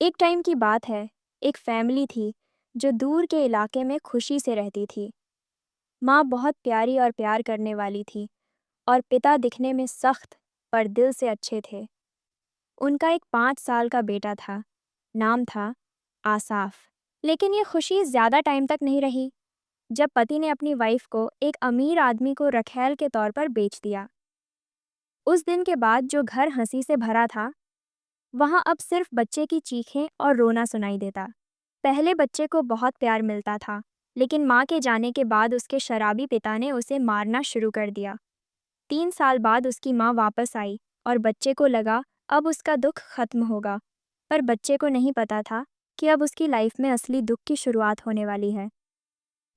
एक टाइम की बात है। एक फैमिली थी जो दूर के इलाके में खुशी से रहती थी। माँ बहुत प्यारी और प्यार करने वाली थी और पिता दिखने में सख्त पर दिल से अच्छे थे। उनका एक 5 साल का बेटा था। नाम था आसाफ। लेकिन ये खुशी ज़्यादा टाइम तक नहीं रही। जब पति ने अपनी वाइफ को एक अमीर आदमी को रखैल के तौर पर बेच दिया। उस दिन के बाद जो घर हंसी से भरा था, वहाँ अब सिर्फ बच्चे की चीखें और रोना सुनाई देता। पहले बच्चे को बहुत प्यार मिलता था, लेकिन माँ के जाने के बाद उसके शराबी पिता ने उसे मारना शुरू कर दिया। 3 साल बाद उसकी माँ वापस आई और बच्चे को लगा अब उसका दुख खत्म होगा। पर बच्चे को नहीं पता था कि अब उसकी लाइफ में असली दुख की शुरुआत होने वाली है।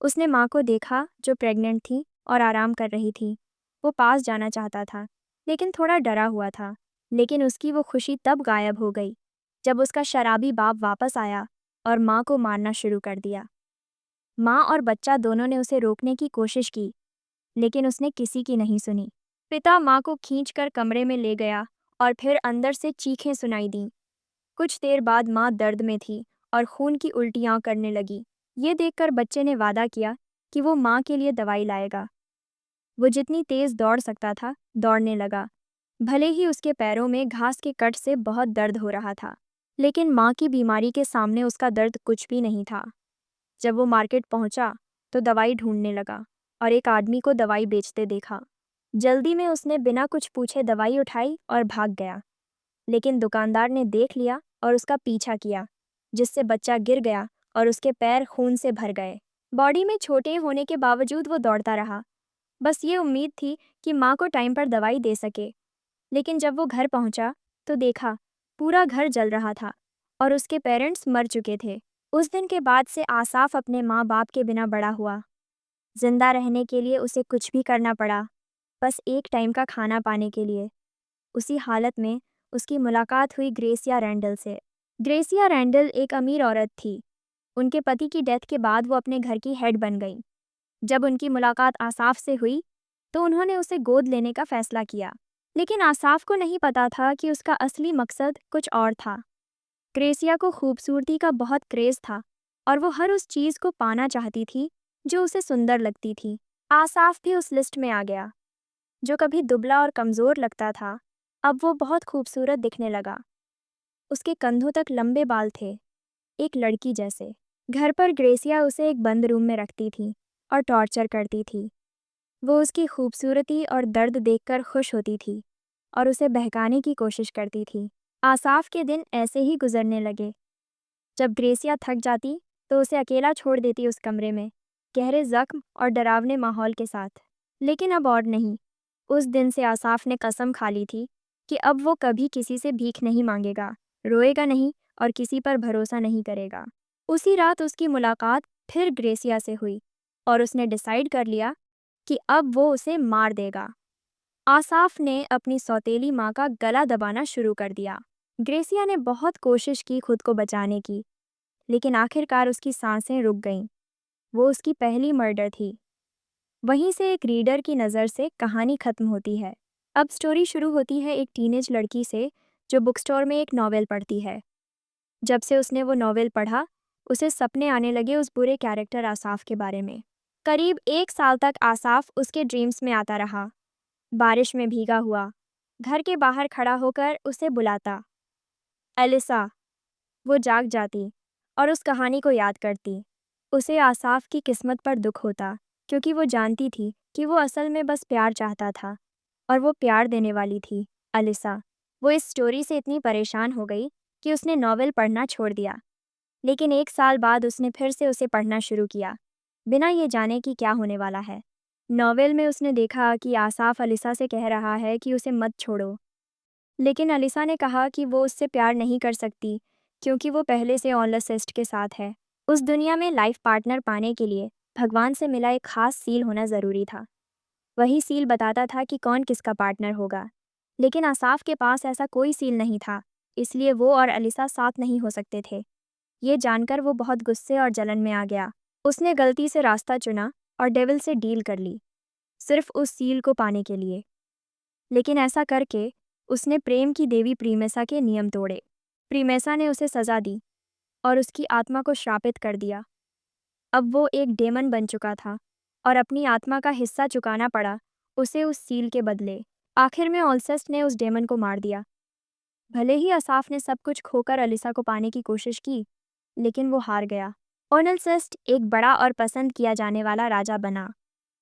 उसने माँ को देखा जो प्रेग्नेंट थी और आराम कर रही थी। वो पास जाना चाहता था, लेकिन थोड़ा डरा हुआ था। लेकिन उसकी वो खुशी तब गायब हो गई जब उसका शराबी बाप वापस आया और माँ को मारना शुरू कर दिया। माँ और बच्चा दोनों ने उसे रोकने की कोशिश की, लेकिन उसने किसी की नहीं सुनी। पिता माँ को खींचकर कमरे में ले गया और फिर अंदर से चीखें सुनाई दीं। कुछ देर बाद माँ दर्द में थी और खून की उल्टियाँ करने लगी। ये देखकर बच्चे ने वादा किया कि वो माँ के लिए दवाई लाएगा। वो जितनी तेज दौड़ सकता था, दौड़ने लगा। भले ही उसके पैरों में घास के कट से बहुत दर्द हो रहा था, लेकिन माँ की बीमारी के सामने उसका दर्द कुछ भी नहीं था। जब वो मार्केट पहुंचा, तो दवाई ढूंढने लगा और एक आदमी को दवाई बेचते देखा। जल्दी में उसने बिना कुछ पूछे दवाई उठाई और भाग गया। लेकिन दुकानदार ने देख लिया और उसका पीछा किया, जिससे बच्चा गिर गया और उसके पैर खून से भर गए। बॉडी में छोटे होने के बावजूद वो दौड़ता रहा। बस ये उम्मीद थी कि माँ को टाइम पर दवाई दे सके। लेकिन जब वो घर पहुंचा, तो देखा पूरा घर जल रहा था और उसके पेरेंट्स मर चुके थे। उस दिन के बाद से आसाफ अपने माँ बाप के बिना बड़ा हुआ। जिंदा रहने के लिए उसे कुछ भी करना पड़ा, बस एक टाइम का खाना पाने के लिए। उसी हालत में उसकी मुलाकात हुई ग्रेसिया रैंडल से। ग्रेसिया रैंडल एक अमीर औरत थी। उनके पति की डेथ के बाद वो अपने घर की हेड बन गई। जब उनकी मुलाकात आसाफ से हुई, तो उन्होंने उसे गोद लेने का फैसला किया। लेकिन आसाफ को नहीं पता था कि उसका असली मकसद कुछ और था। ग्रेसिया को खूबसूरती का बहुत क्रेज था और वो हर उस चीज़ को पाना चाहती थी जो उसे सुंदर लगती थी। आसाफ भी उस लिस्ट में आ गया। जो कभी दुबला और कमज़ोर लगता था, अब वो बहुत खूबसूरत दिखने लगा। उसके कंधों तक लंबे बाल थे, एक लड़की जैसे। घर पर ग्रेसिया उसे एक बंद रूम में रखती थी और टॉर्चर करती थी। वो उसकी खूबसूरती और दर्द देखकर खुश होती थी और उसे बहकाने की कोशिश करती थी। आसाफ के दिन ऐसे ही गुजरने लगे। जब ग्रेसिया थक जाती, तो उसे अकेला छोड़ देती उस कमरे में, गहरे जख्म और डरावने माहौल के साथ। लेकिन अब और नहीं। उस दिन से आसाफ ने कसम खा ली थी कि अब वो कभी किसी से भीख नहीं मांगेगा, रोएगा नहीं और किसी पर भरोसा नहीं करेगा। उसी रात उसकी मुलाकात फिर ग्रेसिया से हुई और उसने डिसाइड कर लिया कि अब वो उसे मार देगा। आसाफ ने अपनी सौतेली माँ का गला दबाना शुरू कर दिया। ग्रेसिया ने बहुत कोशिश की खुद को बचाने की, लेकिन आखिरकार उसकी सांसें रुक गईं। वो उसकी पहली मर्डर थी। वहीं से एक रीडर की नज़र से कहानी खत्म होती है। अब स्टोरी शुरू होती है एक टीनेज लड़की से जो बुक स्टोर में एक नॉवेल पढ़ती है। जब से उसने वो नॉवेल पढ़ा, उसे सपने आने लगे उस बुरे कैरेक्टर आसाफ के बारे में। करीब 1 साल तक आसाफ उसके ड्रीम्स में आता रहा। बारिश में भीगा हुआ, घर के बाहर खड़ा होकर उसे बुलाता, एलिसा। वो जाग जाती और उस कहानी को याद करती। उसे आसाफ की किस्मत पर दुख होता, क्योंकि वो जानती थी कि वो असल में बस प्यार चाहता था और वो प्यार देने वाली थी, एलिसा। वो इस स्टोरी से इतनी परेशान हो गई कि उसने नॉवेल पढ़ना छोड़ दिया। लेकिन 1 साल बाद उसने फिर से उसे पढ़ना शुरू किया, बिना ये जाने कि क्या होने वाला है। नॉवेल में उसने देखा कि आसाफ अलिसा से कह रहा है कि उसे मत छोड़ो। लेकिन अलिसा ने कहा कि वो उससे प्यार नहीं कर सकती, क्योंकि वो पहले से ऑनलसेस्ट के साथ है। उस दुनिया में लाइफ पार्टनर पाने के लिए भगवान से मिला एक खास सील होना ज़रूरी था। वही सील बताता था कि कौन किसका पार्टनर होगा। लेकिन आसाफ के पास ऐसा कोई सील नहीं था, इसलिए वो और अलिसा साथ नहीं हो सकते थे। ये जानकर वो बहुत गुस्से और जलन में आ गया। उसने गलती से रास्ता चुना और डेविल से डील कर ली, सिर्फ उस सील को पाने के लिए। लेकिन ऐसा करके उसने प्रेम की देवी प्रीमेसा के नियम तोड़े। प्रीमेसा ने उसे सज़ा दी और उसकी आत्मा को श्रापित कर दिया। अब वो एक डेमन बन चुका था और अपनी आत्मा का हिस्सा चुकाना पड़ा उसे उस सील के बदले। आखिर में ऑल्सेस्ट ने उस डेमन को मार दिया। भले ही असाफ ने सब कुछ खोकर अलिसा को पाने की कोशिश की, लेकिन वो हार गया। ओनलसेस्ट एक बड़ा और पसंद किया जाने वाला राजा बना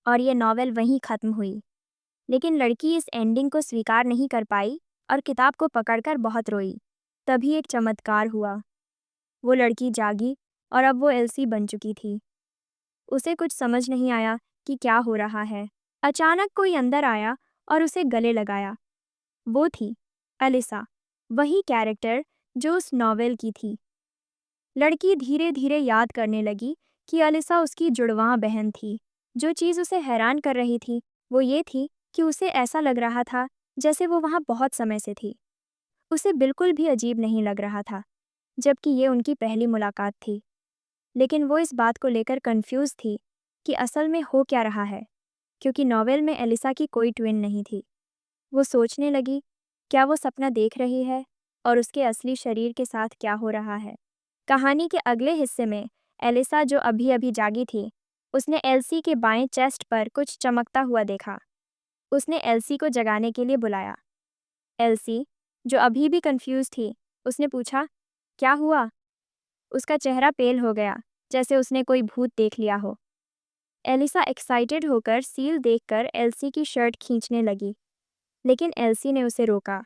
और ये नॉवेल वहीं ख़त्म हुई। लेकिन लड़की इस एंडिंग को स्वीकार नहीं कर पाई और किताब को पकड़कर बहुत रोई। तभी एक चमत्कार हुआ। वो लड़की जागी और अब वो एल्सी बन चुकी थी। उसे कुछ समझ नहीं आया कि क्या हो रहा है। अचानक कोई अंदर आया और उसे गले लगाया। वो थी अलिसा, वही कैरेक्टर जो उस नॉवेल की थी। लड़की धीरे धीरे याद करने लगी कि अलिसा उसकी जुड़वां बहन थी। जो चीज़ उसे हैरान कर रही थी वो ये थी कि उसे ऐसा लग रहा था जैसे वो वहाँ बहुत समय से थी। उसे बिल्कुल भी अजीब नहीं लग रहा था, जबकि ये उनकी पहली मुलाकात थी। लेकिन वो इस बात को लेकर कंफ्यूज थी कि असल में हो क्या रहा है, क्योंकि नॉवेल में एलिसा की कोई ट्विन नहीं थी। वो सोचने लगी, क्या वो सपना देख रही है और उसके असली शरीर के साथ क्या हो रहा है। कहानी के अगले हिस्से में एलिसा, जो अभी अभी जागी थी, उसने एल्सी के बाएं चेस्ट पर कुछ चमकता हुआ देखा। उसने एल्सी को जगाने के लिए बुलाया। एल्सी, जो अभी भी कंफ्यूज थी, उसने पूछा, क्या हुआ? उसका चेहरा पेल हो गया, जैसे उसने कोई भूत देख लिया हो। एलिसा एक्साइटेड होकर सील देखकर एल्सी की शर्ट खींचने लगी, लेकिन एल्सी ने उसे रोका।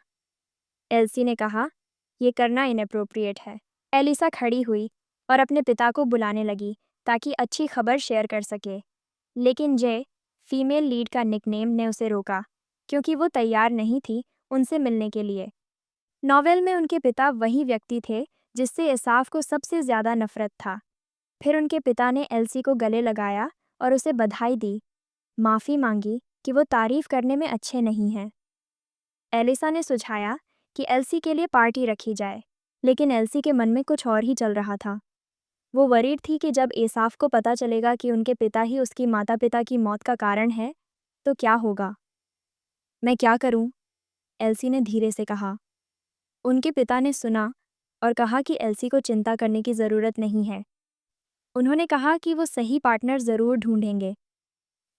एल्सी ने कहा, यह करना इनअप्रोप्रिएट है। एलिसा खड़ी हुई और अपने पिता को बुलाने लगी ताकि अच्छी खबर शेयर कर सके, लेकिन जे, फीमेल लीड का निकनेम, ने उसे रोका क्योंकि वो तैयार नहीं थी उनसे मिलने के लिए। नॉवेल में उनके पिता वही व्यक्ति थे जिससे एसाफ को सबसे ज़्यादा नफरत था। फिर उनके पिता ने एल्सी को गले लगाया और उसे बधाई दी, माफ़ी मांगी कि वो तारीफ करने में अच्छे नहीं हैं। एलिसा ने सुझाया कि एल्सी के लिए पार्टी रखी जाए, लेकिन एल्सी के मन में कुछ और ही चल रहा था। वो वरीड थी कि जब एसाफ को पता चलेगा कि उनके पिता ही उसकी माता पिता की मौत का कारण है, तो क्या होगा। मैं क्या करूं? एल्सी ने धीरे से कहा। उनके पिता ने सुना और कहा कि एल्सी को चिंता करने की ज़रूरत नहीं है। उन्होंने कहा कि वो सही पार्टनर ज़रूर ढूंढेंगे।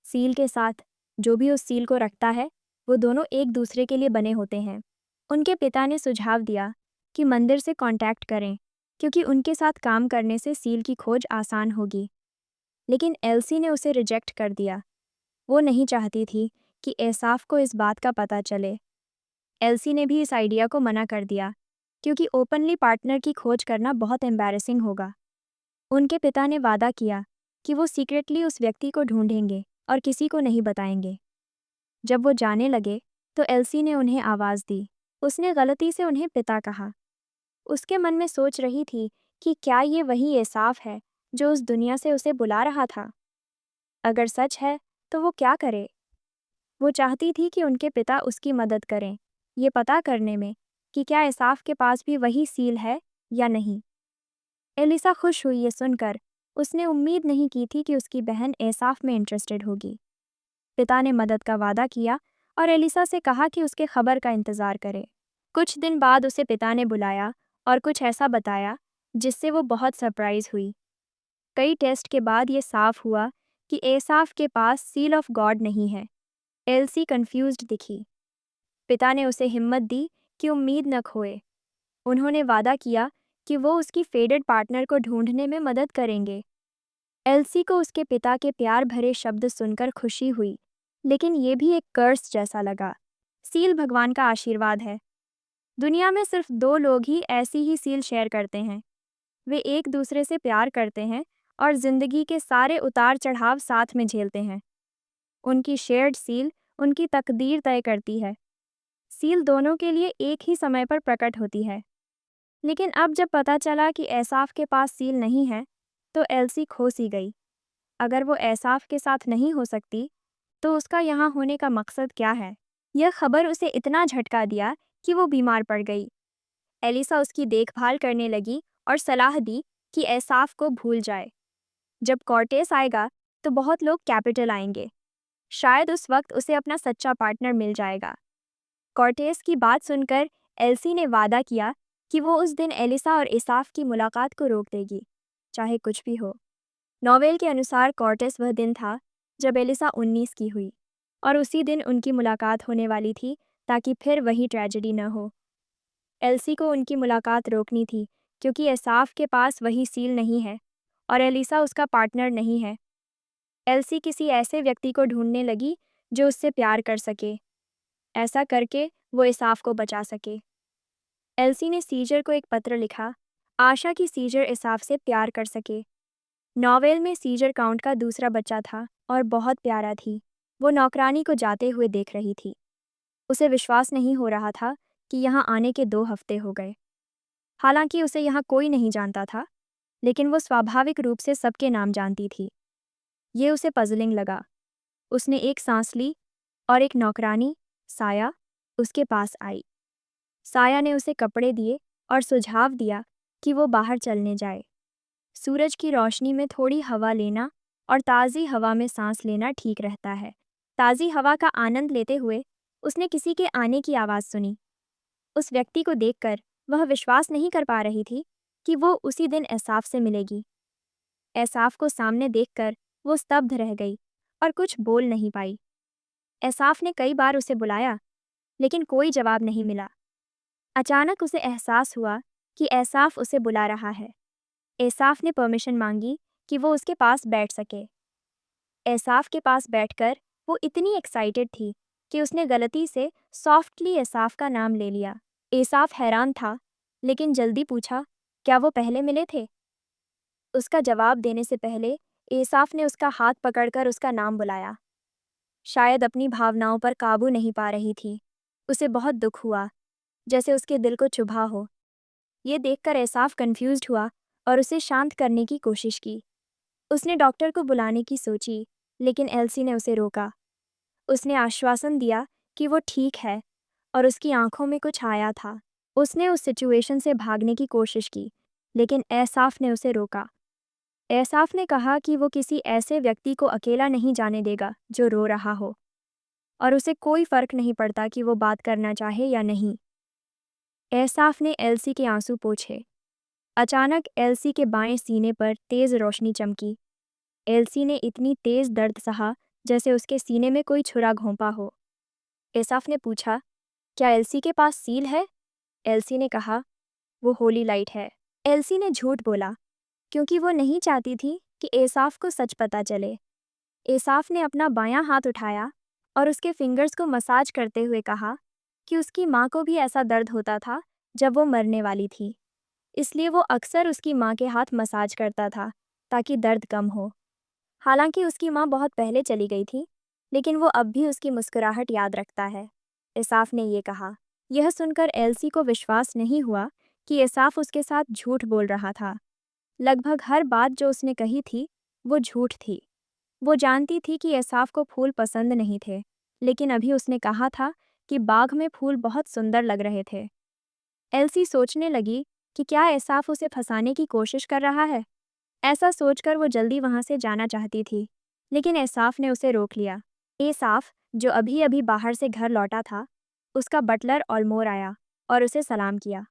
सील के साथ, जो भी उस सील को रखता है, वो दोनों एक दूसरे के लिए बने होते हैं। उनके पिता ने सुझाव दिया कि मंदिर से कांटेक्ट करें, क्योंकि उनके साथ काम करने से सील की खोज आसान होगी। लेकिन एल्सी ने उसे रिजेक्ट कर दिया। वो नहीं चाहती थी कि एसाफ को इस बात का पता चले। एल्सी ने भी इस आइडिया को मना कर दिया, क्योंकि ओपनली पार्टनर की खोज करना बहुत एम्बैरेसिंग होगा। उनके पिता ने वादा किया कि वो सीक्रेटली उस व्यक्ति को ढूंढेंगे और किसी को नहीं बताएंगे। जब वो जाने लगे तो एल्सी ने उन्हें आवाज़ दी। उसने गलती से उन्हें पिता कहा। उसके मन में सोच रही थी कि क्या ये वही एसाफ है जो उस दुनिया से उसे बुला रहा था। अगर सच है तो वो क्या करे। वो चाहती थी कि उनके पिता उसकी मदद करें, ये पता करने में कि क्या एसाफ के पास भी वही सील है या नहीं। एलिसा खुश हुई ये सुनकर। उसने उम्मीद नहीं की थी कि उसकी बहन एसाफ में इंटरेस्टेड होगी। पिता ने मदद का वादा किया और एलिसा से कहा कि उसके खबर का इंतज़ार करे। कुछ दिन बाद उसे पिता ने बुलाया और कुछ ऐसा बताया जिससे वो बहुत सरप्राइज हुई। कई टेस्ट के बाद ये साफ हुआ कि एसाफ के पास सील ऑफ गॉड नहीं है। एल्सी कंफ्यूज्ड दिखी। पिता ने उसे हिम्मत दी कि उम्मीद न खोए। उन्होंने वादा किया कि वो उसकी फेडेड पार्टनर को ढूंढने में मदद करेंगे। एल्सी को उसके पिता के प्यार भरे शब्द सुनकर खुशी हुई, लेकिन ये भी एक कर्स जैसा लगा। सील भगवान का आशीर्वाद है। दुनिया में सिर्फ दो लोग ही ऐसी ही सील शेयर करते हैं। वे एक दूसरे से प्यार करते हैं और जिंदगी के सारे उतार चढ़ाव साथ में झेलते हैं। उनकी शेयर्ड सील उनकी तकदीर तय करती है। सील दोनों के लिए एक ही समय पर प्रकट होती है। लेकिन अब जब पता चला कि एसाफ के पास सील नहीं है, तो एल्सी खो सी गई। अगर वो एसाफ के साथ नहीं हो सकती, तो उसका यहाँ होने का मकसद क्या है? यह खबर उसे इतना झटका दिया कि वो बीमार पड़ गई। एलिसा उसकी देखभाल करने लगी और सलाह दी कि एसाफ को भूल जाए। जब कॉर्टेस आएगा तो बहुत लोग कैपिटल आएंगे। शायद उस वक्त उसे अपना सच्चा पार्टनर मिल जाएगा। कॉर्टेस की बात सुनकर एल्सी ने वादा किया कि वो उस दिन एलिसा और इसाफ की मुलाकात को रोक देगी, चाहे कुछ भी हो। नॉवेल के अनुसार कॉर्टेस वह दिन था जब एलिसा 19 की हुई और उसी दिन उनकी मुलाकात होने वाली थी, ताकि फिर वही ट्रेजेडी न हो। एल्सी को उनकी मुलाकात रोकनी थी क्योंकि एसाफ के पास वही सील नहीं है और एलिसा उसका पार्टनर नहीं है। एल्सी किसी ऐसे व्यक्ति को ढूंढने लगी जो उससे प्यार कर सके, ऐसा करके वो इसाफ को बचा सके। एल्सी ने सीजर को एक पत्र लिखा, आशा कि सीजर इसाफ से प्यार कर सके। नॉवेल में सीजर काउंट का दूसरा बच्चा था और बहुत प्यारा थी। वो नौकरानी को जाते हुए देख रही थी। उसे विश्वास नहीं हो रहा था कि यहाँ आने के 2 हफ्ते हो गए। हालांकि उसे यहाँ कोई नहीं जानता था, लेकिन वो स्वाभाविक रूप से सबके नाम जानती थी। ये उसे पजलिंग लगा। उसने एक सांस ली और एक नौकरानी, साया, उसके पास आई। साया ने उसे कपड़े दिए और सुझाव दिया कि वो बाहर चलने जाए। सूरज की रोशनी में थोड़ी हवा लेना और ताज़ी हवा में सांस लेना ठीक रहता है। ताज़ी हवा का आनंद लेते हुए उसने किसी के आने की आवाज़ सुनी। उस व्यक्ति को देखकर वह विश्वास नहीं कर पा रही थी कि वो उसी दिन एसाफ से मिलेगी। एसाफ को सामने देखकर वो स्तब्ध रह गई और कुछ बोल नहीं पाई। एसाफ ने कई बार उसे बुलाया, लेकिन कोई जवाब नहीं मिला। अचानक उसे एहसास हुआ कि एसाफ उसे बुला रहा है। एसाफ ने परमिशन मांगी कि वो उसके पास बैठ सके। एसाफ के पास बैठकर वो इतनी एक्साइटेड थी कि उसने गलती से सॉफ्टली एसाफ का नाम ले लिया। एसाफ हैरान था, लेकिन जल्दी पूछा, क्या वो पहले मिले थे? उसका जवाब देने से पहले एसाफ ने उसका हाथ पकड़कर उसका नाम बुलाया। शायद अपनी भावनाओं पर काबू नहीं पा रही थी। उसे बहुत दुख हुआ, जैसे उसके दिल को चुभा हो। ये देखकर एसाफ कंफ्यूज्ड हुआ और उसे शांत करने की कोशिश की। उसने डॉक्टर को बुलाने की सोची, लेकिन एल्सी ने उसे रोका। उसने आश्वासन दिया कि वो ठीक है और उसकी आंखों में कुछ आया था। उसने उस सिचुएशन से भागने की कोशिश की, लेकिन एसाफ ने उसे रोका। एसाफ ने कहा कि वो किसी ऐसे व्यक्ति को अकेला नहीं जाने देगा जो रो रहा हो, और उसे कोई फर्क नहीं पड़ता कि वो बात करना चाहे या नहीं। एसाफ ने एल्सी के आंसू पोंछे। अचानक एल्सी के बाएं सीने पर तेज रोशनी चमकी। एल्सी ने इतनी तेज दर्द सहा जैसे उसके सीने में कोई छुरा घोंपा हो। एसाफ ने पूछा, क्या एल्सी के पास सील है? एल्सी ने कहा, वो होली लाइट है। एल्सी ने झूठ बोला क्योंकि वो नहीं चाहती थी कि एसाफ को सच पता चले। एसाफ ने अपना बायां हाथ उठाया और उसके फिंगर्स को मसाज करते हुए कहा कि उसकी माँ को भी ऐसा दर्द होता था जब वो मरने वाली थी, इसलिए वो अक्सर उसकी माँ के हाथ मसाज करता था ताकि दर्द कम हो। हालांकि उसकी माँ बहुत पहले चली गई थी, लेकिन वो अब भी उसकी मुस्कुराहट याद रखता है। एसाफ ने ये कहा। यह सुनकर एल्सी को विश्वास नहीं हुआ कि एसाफ उसके साथ झूठ बोल रहा था। लगभग हर बात जो उसने कही थी वो झूठ थी। वो जानती थी कि एसाफ को फूल पसंद नहीं थे, लेकिन अभी उसने कहा था कि बाग में फूल बहुत सुंदर लग रहे थे। एल्सी सोचने लगी कि क्या एसाफ उसे फंसाने की कोशिश कर रहा है। ऐसा सोचकर वो जल्दी वहां से जाना चाहती थी, लेकिन एसाफ ने उसे रोक लिया। एसाफ, जो अभी अभी बाहर से घर लौटा था, उसका बटलर ऑलमोर आया और उसे सलाम किया।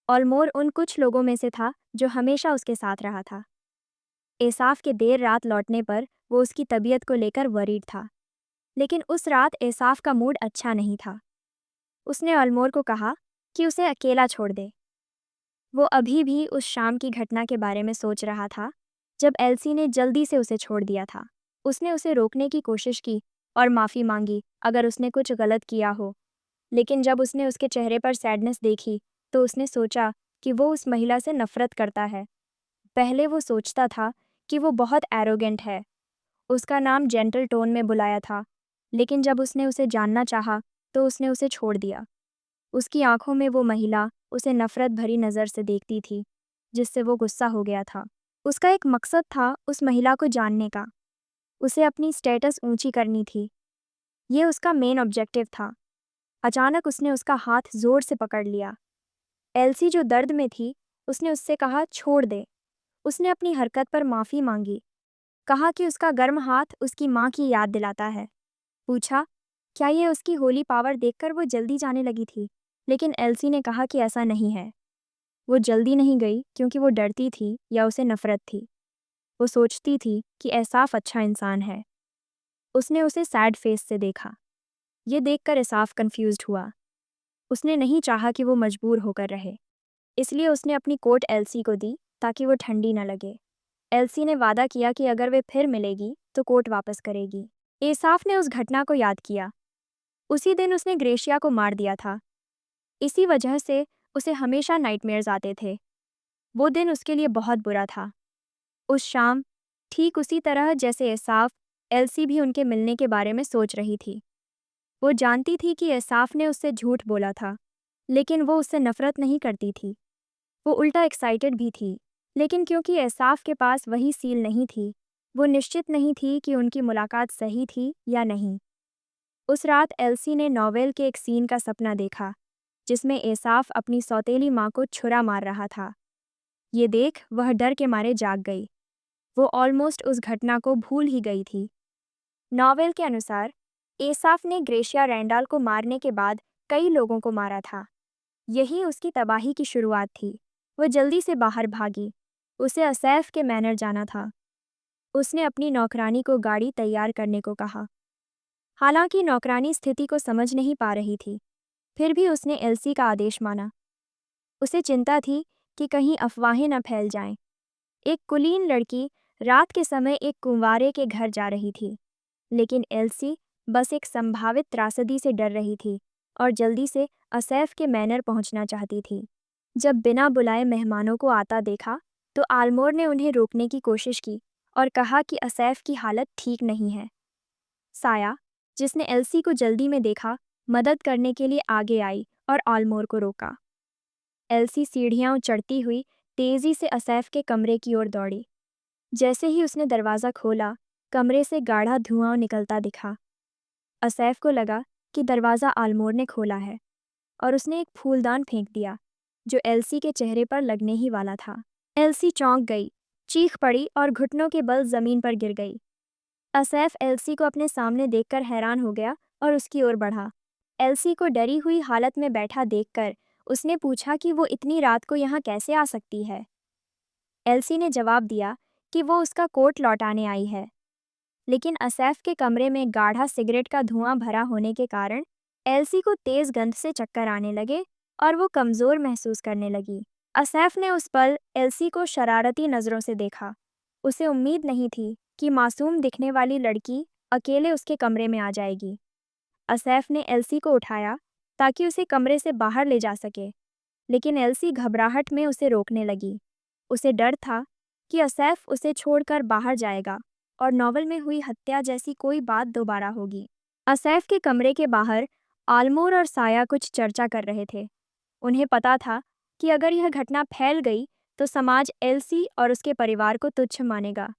ऑलमोर उन कुछ लोगों में से था जो हमेशा उसके साथ रहा था। एसाफ के देर रात लौटने पर वो उसकी तबीयत को लेकर वरीड था, लेकिन उस रात एसाफ का मूड अच्छा नहीं था। उसने ऑलमोर को कहा कि उसे अकेला छोड़ दे। वो अभी भी उस शाम की घटना के बारे में सोच रहा था जब एल्सी ने जल्दी से उसे छोड़ दिया था। उसने उसे रोकने की कोशिश की और माफ़ी मांगी अगर उसने कुछ गलत किया हो, लेकिन जब उसने उसके चेहरे पर सैडनेस देखी तो उसने सोचा कि वो उस महिला से नफरत करता है। पहले वो सोचता था कि वो बहुत एरोगेंट है, उसका नाम जेंटल टोन में बुलाया था, लेकिन जब उसने उसे जानना चाहा तो उसने उसे छोड़ दिया। उसकी आंखों में वो महिला उसे नफरत भरी नज़र से देखती थी, जिससे वो गुस्सा हो गया था। उसका एक मकसद था उस महिला को जानने का, उसे अपनी स्टेटस ऊंची करनी थी। ये उसका मेन ऑब्जेक्टिव था। अचानक उसने उसका हाथ जोर से पकड़ लिया। एल्सी जो दर्द में थी, उसने उससे कहा, छोड़ दे। उसने अपनी हरकत पर माफ़ी मांगी, कहा कि उसका गर्म हाथ उसकी माँ की याद दिलाता है। पूछा, क्या ये उसकी होली पावर देखकर वो जल्दी जाने लगी थी, लेकिन एल्सी ने कहा कि ऐसा नहीं है। वो जल्दी नहीं गई क्योंकि वो डरती थी या उसे नफरत थी। वो सोचती थी कि एसाफ अच्छा इंसान है। उसने उसे सैड फेस से देखा। ये देखकर एसाफ कंफ्यूज्ड हुआ। उसने नहीं चाहा कि वो मजबूर होकर रहे, इसलिए उसने अपनी कोट एल्सी को दी ताकि वो ठंडी न लगे। एल्सी ने वादा किया कि अगर वे फिर मिलेगी तो कोट वापस करेगी। एसाफ ने उस घटना को याद किया। उसी दिन उसने ग्रेशिया को मार दिया था। इसी वजह से उसे हमेशा नाइटमेयर्स आते थे। वो दिन उसके लिए बहुत बुरा था। उस शाम, ठीक उसी तरह जैसे एसाफ, एल्सी भी उनके मिलने के बारे में सोच रही थी। वो जानती थी कि एसाफ ने उससे झूठ बोला था, लेकिन वो उससे नफरत नहीं करती थी। वो उल्टा एक्साइटेड भी थी, लेकिन क्योंकि एसाफ के पास वही सील नहीं थी, वो निश्चित नहीं थी कि उनकी मुलाकात सही थी या नहीं। उस रात एल्सी ने नॉवेल के एक सीन का सपना देखा, जिसमें एसाफ अपनी सौतेली माँ को छुरा मार रहा था। ये देख वह डर के मारे जाग गई। वो ऑलमोस्ट उस घटना को भूल ही गई थी। नॉवेल के अनुसार एसाफ ने ग्रेशिया रैंडाल को मारने के बाद कई लोगों को मारा था। यही उसकी तबाही की शुरुआत थी। वह जल्दी से बाहर भागी। उसे असैफ के मैनर जाना था। उसने अपनी नौकरानी को गाड़ी तैयार करने को कहा। हालांकि नौकरानी स्थिति को समझ नहीं पा रही थी, फिर भी उसने एल्सी का आदेश माना। उसे चिंता थी कि कहीं अफवाहें न फैल जाएं। एक कुलीन लड़की रात के समय एक कुंवारे के घर जा रही थी, लेकिन एल्सी बस एक संभावित त्रासदी से डर रही थी और जल्दी से असैफ के मैनर पहुंचना चाहती थी। जब बिना बुलाए मेहमानों को आता देखा, तो आलमोर ने उन्हें रोकने की कोशिश की और कहा कि असैफ की हालत ठीक नहीं है। साया, जिसने एल्सी को जल्दी में देखा, मदद करने के लिए आगे आई और आलमोर को रोका। एल्सी सीढ़ियां चढ़ती हुई तेजी से असैफ के कमरे की ओर दौड़ी। जैसे ही उसने दरवाज़ा खोला, कमरे से गाढ़ा धुआं निकलता दिखा। असैफ को लगा कि दरवाज़ा आलमोर ने खोला है और उसने एक फूलदान फेंक दिया, जो एल्सी के चेहरे पर लगने ही वाला था। एल्सी चौंक गई, चीख पड़ी और घुटनों के बल जमीन पर गिर गई। असैफ एल्सी को अपने सामने देखकर हैरान हो गया और उसकी ओर बढ़ा। एल्सी को डरी हुई हालत में बैठा देखकर उसने पूछा कि वो इतनी रात को यहाँ कैसे आ सकती है। एल्सी ने जवाब दिया कि वो उसका कोट लौटाने आई है, लेकिन असैफ के कमरे में गाढ़ा सिगरेट का धुआं भरा होने के कारण एल्सी को तेज गंध से चक्कर आने लगे और वो कमज़ोर महसूस करने लगी। असैफ ने उस पल एल्सी को शरारती नज़रों से देखा। उसे उम्मीद नहीं थी कि मासूम दिखने वाली लड़की अकेले उसके कमरे में आ जाएगी। असैफ ने एल्सी को उठाया ताकि उसे कमरे से बाहर ले जा सके, लेकिन एल्सी घबराहट में उसे रोकने लगी। उसे डर था कि असैफ उसे छोड़कर बाहर जाएगा और नॉवल में हुई हत्या जैसी कोई बात दोबारा होगी। असैफ के कमरे के बाहर आलमोर और साया कुछ चर्चा कर रहे थे। उन्हें पता था कि अगर यह घटना फैल गई तो समाज एल्सी और उसके परिवार को तुच्छ मानेगा।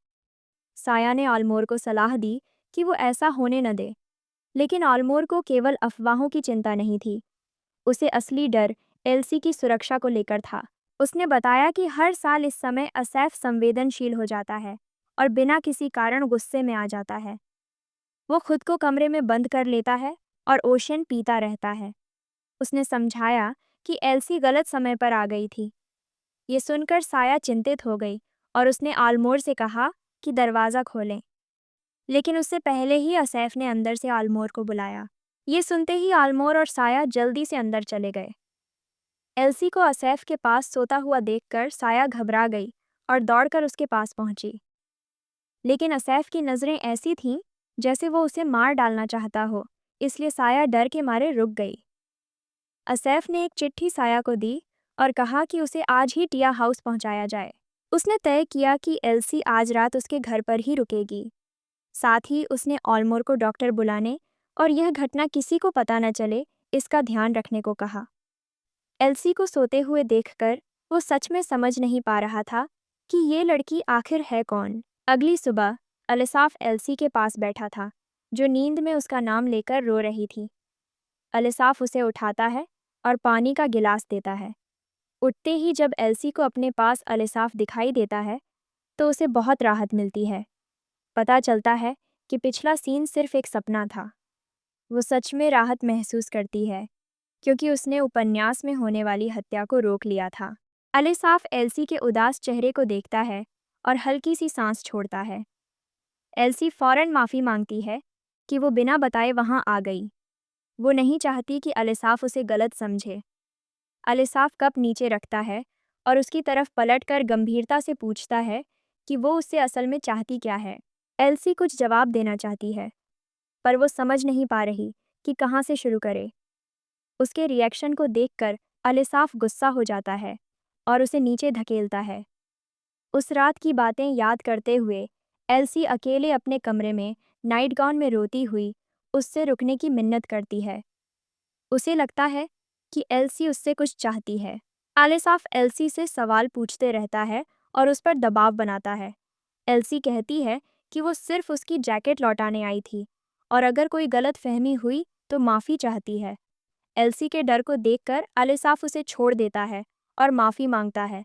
साया ने आलमोर को सलाह दी कि वो ऐसा होने न दे, लेकिन आलमोर को केवल अफवाहों की चिंता नहीं थी। उसे असली डर एल्सी की सुरक्षा को लेकर था। उसने बताया कि हर साल इस समय असैफ संवेदनशील हो जाता है और बिना किसी कारण गुस्से में आ जाता है। वो खुद को कमरे में बंद कर लेता है और ओशन पीता रहता है। उसने समझाया कि एल्सी गलत समय पर आ गई थी। ये सुनकर साया चिंतित हो गई और उसने आलमोर से कहा कि दरवाज़ा खोलें, लेकिन उससे पहले ही असैफ ने अंदर से आलमोर को बुलाया। ये सुनते ही आलमोर और साया जल्दी से अंदर चले गए। एल्सी को असैफ के पास सोता हुआ देखकर साया घबरा गई और दौड़कर उसके पास पहुंची, लेकिन असैफ की नज़रें ऐसी थीं जैसे वो उसे मार डालना चाहता हो, इसलिए साया डर के मारे रुक गई। असैफ ने एक चिट्ठी साया को दी और कहा कि उसे आज ही टिया हाउस पहुंचाया जाए। उसने तय किया कि एल्सी आज रात उसके घर पर ही रुकेगी। साथ ही उसने ऑलमोर को डॉक्टर बुलाने और यह घटना किसी को पता न चले, इसका ध्यान रखने को कहा। एल्सी को सोते हुए देखकर वो सच में समझ नहीं पा रहा था कि ये लड़की आखिर है कौन। अगली सुबह अलिसाफ एल्सी के पास बैठा था, जो नींद में उसका नाम लेकर रो रही थी। अलिसाफ उसे उठाता है और पानी का गिलास देता है। उठते ही जब एल्सी को अपने पास अलिसाफ दिखाई देता है, तो उसे बहुत राहत मिलती है। पता चलता है कि पिछला सीन सिर्फ एक सपना था। वो सच में राहत महसूस करती है, क्योंकि उसने उपन्यास में होने वाली हत्या को रोक लिया था। अलिसाफ एल्सी के उदास चेहरे को देखता है और हल्की सी सांस छोड़ता है। एल्सी फौरन माफ़ी मांगती है कि वो बिना बताए वहाँ आ गई। वो नहीं चाहती कि अलिसाफ उसे गलत समझे। अलिसाफ कप नीचे रखता है और उसकी तरफ पलटकर गंभीरता से पूछता है कि वो उससे असल में चाहती क्या है। एल्सी कुछ जवाब देना चाहती है, पर वो समझ नहीं पा रही कि कहाँ से शुरू करे। उसके रिएक्शन को देखकर अलिसाफ गुस्सा हो जाता है और उसे नीचे धकेलता है। उस रात की बातें याद करते हुए एल्सी अकेले अपने कमरे में नाइट गाउन में रोती हुई उससे रुकने की मिन्नत करती है। उसे लगता है कि एल्सी उससे कुछ चाहती है। अलिसाफ एल्सी से सवाल पूछते रहता है और उस पर दबाव बनाता है। एल्सी कहती है कि वो सिर्फ उसकी जैकेट लौटाने आई थी और अगर कोई गलत फहमी हुई तो माफ़ी चाहती है। एल्सी के डर को देखकर अलिसाफ उसे छोड़ देता है और माफ़ी मांगता है।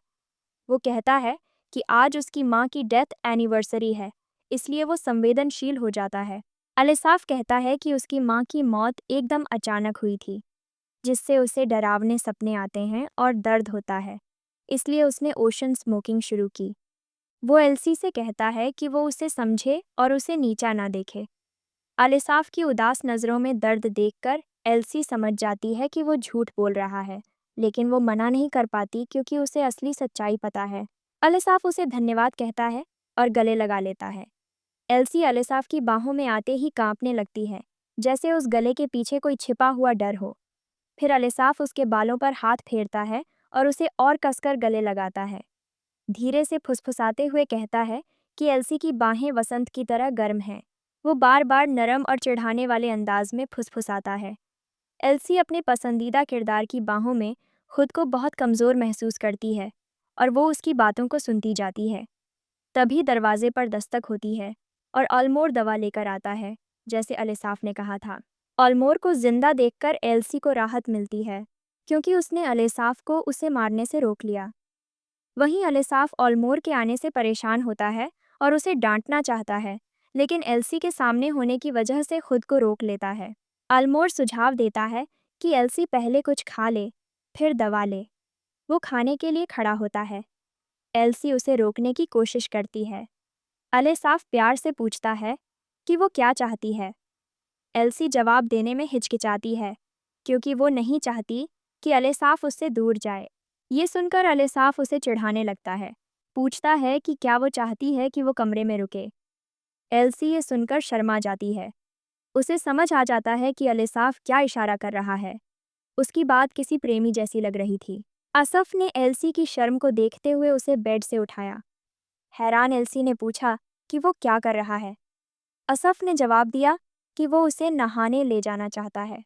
वो कहता है कि आज उसकी माँ की डेथ एनिवर्सरी है, इसलिए वो संवेदनशील हो जाता है। अलिसाफ कहता है कि उसकी माँ की मौत एकदम अचानक हुई थी, जिससे उसे डरावने सपने आते हैं और दर्द होता है, इसलिए उसने ओशन स्मोकिंग शुरू की। वो एल्सी से कहता है कि वो उसे समझे और उसे नीचा ना देखे। अलिसाफ की उदास नज़रों में दर्द देखकर एल्सी समझ जाती है कि वो झूठ बोल रहा है, लेकिन वो मना नहीं कर पाती क्योंकि उसे असली सच्चाई पता है। अलिसाफ उसे धन्यवाद कहता है और गले लगा लेता है। एल्सी अलिसाफ की बाहों में आते ही कांपने लगती है, जैसे उस गले के पीछे कोई छिपा हुआ डर हो। फिर अलिसाफ उसके बालों पर हाथ फेरता है और उसे और कसकर गले लगाता है। धीरे से फुसफुसाते हुए कहता है कि एल्सी की बाहें वसंत की तरह गर्म हैं। वो बार बार नरम और चिढ़ाने वाले अंदाज में फुसफुसाता है। एल्सी अपने पसंदीदा किरदार की बाहों में खुद को बहुत कमज़ोर महसूस करती है और वो उसकी बातों को सुनती जाती है। तभी दरवाजे पर दस्तक होती है और ऑलमोर दवा लेकर आता है, जैसे अलिसाफ ने कहा था। ऑलमोर को जिंदा देखकर एल्सी को राहत मिलती है, क्योंकि उसने अलिसाफ को उसे मारने से रोक लिया। वहीं अलिसाफ ऑलमोर के आने से परेशान होता है और उसे डांटना चाहता है, लेकिन एल्सी के सामने होने की वजह से खुद को रोक लेता है। ऑलमोर सुझाव देता है कि एल्सी पहले कुछ खा ले, फिर दवा ले। वो खाने के लिए खड़ा होता है। एल्सी उसे रोकने की कोशिश करती है। अलिसाफ प्यार से पूछता है कि वो क्या चाहती है। एल्सी जवाब देने में हिचकिचाती है, क्योंकि वो नहीं चाहती कि अलिसाफ उससे दूर जाए। ये सुनकर अलिसाफ उसे चिढ़ाने लगता है, पूछता है कि क्या वो चाहती है कि वो कमरे में रुके। एल्सी ये सुनकर शर्मा जाती है। उसे समझ आ जाता है कि अलिसाफ क्या इशारा कर रहा है। उसकी बात किसी प्रेमी जैसी लग रही थी। असफ ने एल्सी की शर्म को देखते हुए उसे बेड से उठाया। हैरान एल्सी ने पूछा कि वो क्या कर रहा है। असफ ने जवाब दिया कि वो उसे नहाने ले जाना चाहता है।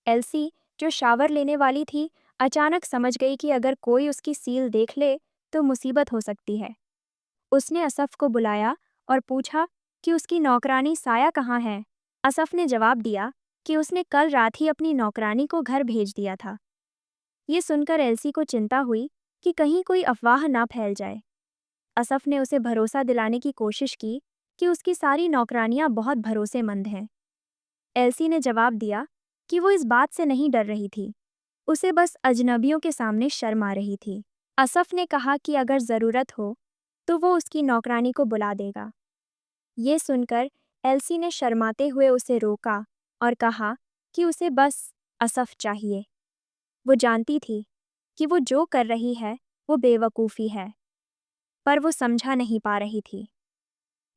एल्सी, जो शावर लेने वाली थी, अचानक समझ गई कि अगर कोई उसकी सील देख ले तो मुसीबत हो सकती है। उसने असफ को बुलाया और पूछा कि उसकी नौकरानी साया कहाँ है। असफ ने जवाब दिया कि उसने कल रात ही अपनी नौकरानी को घर भेज दिया था। ये सुनकर एल्सी को चिंता हुई कि कहीं कोई अफवाह ना फैल जाए। असफ ने उसे भरोसा दिलाने की कोशिश की कि उसकी सारी नौकरानियां बहुत भरोसेमंद हैं। एल्सी ने जवाब दिया कि वो इस बात से नहीं डर रही थी, उसे बस अजनबियों के सामने शर्म आ रही थी। असफ ने कहा कि अगर ज़रूरत हो तो वो उसकी नौकरानी को बुला देगा। ये सुनकर एल्सी ने शर्माते हुए उसे रोका और कहा कि उसे बस असफ चाहिए। वो जानती थी कि वो जो कर रही है वो बेवकूफ़ी है, पर वो समझा नहीं पा रही थी।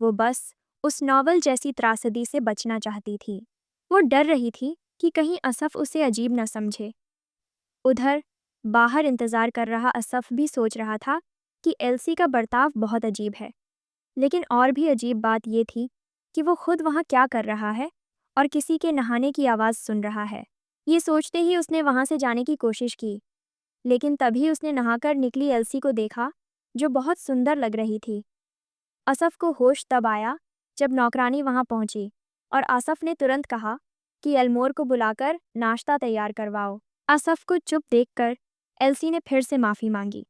वो बस उस नॉवल जैसी त्रासदी से बचना चाहती थी। वो डर रही थी कि कहीं असफ उसे अजीब न समझे। उधर बाहर इंतज़ार कर रहा असफ भी सोच रहा था कि एल्सी का बर्ताव बहुत अजीब है, लेकिन और भी अजीब बात ये थी कि वो खुद वहाँ क्या कर रहा है और किसी के नहाने की आवाज़ सुन रहा है। ये सोचते ही उसने वहाँ से जाने की कोशिश की, लेकिन तभी उसने नहाकर निकली एल्सी को देखा, जो बहुत सुंदर लग रही थी। असफ को होश तब आया जब नौकरानी वहां पहुंची और आसफ ने तुरंत कहा कि एल्मोर को बुलाकर नाश्ता तैयार करवाओ। असफ को चुप देखकर एल्सी ने फिर से माफ़ी मांगी।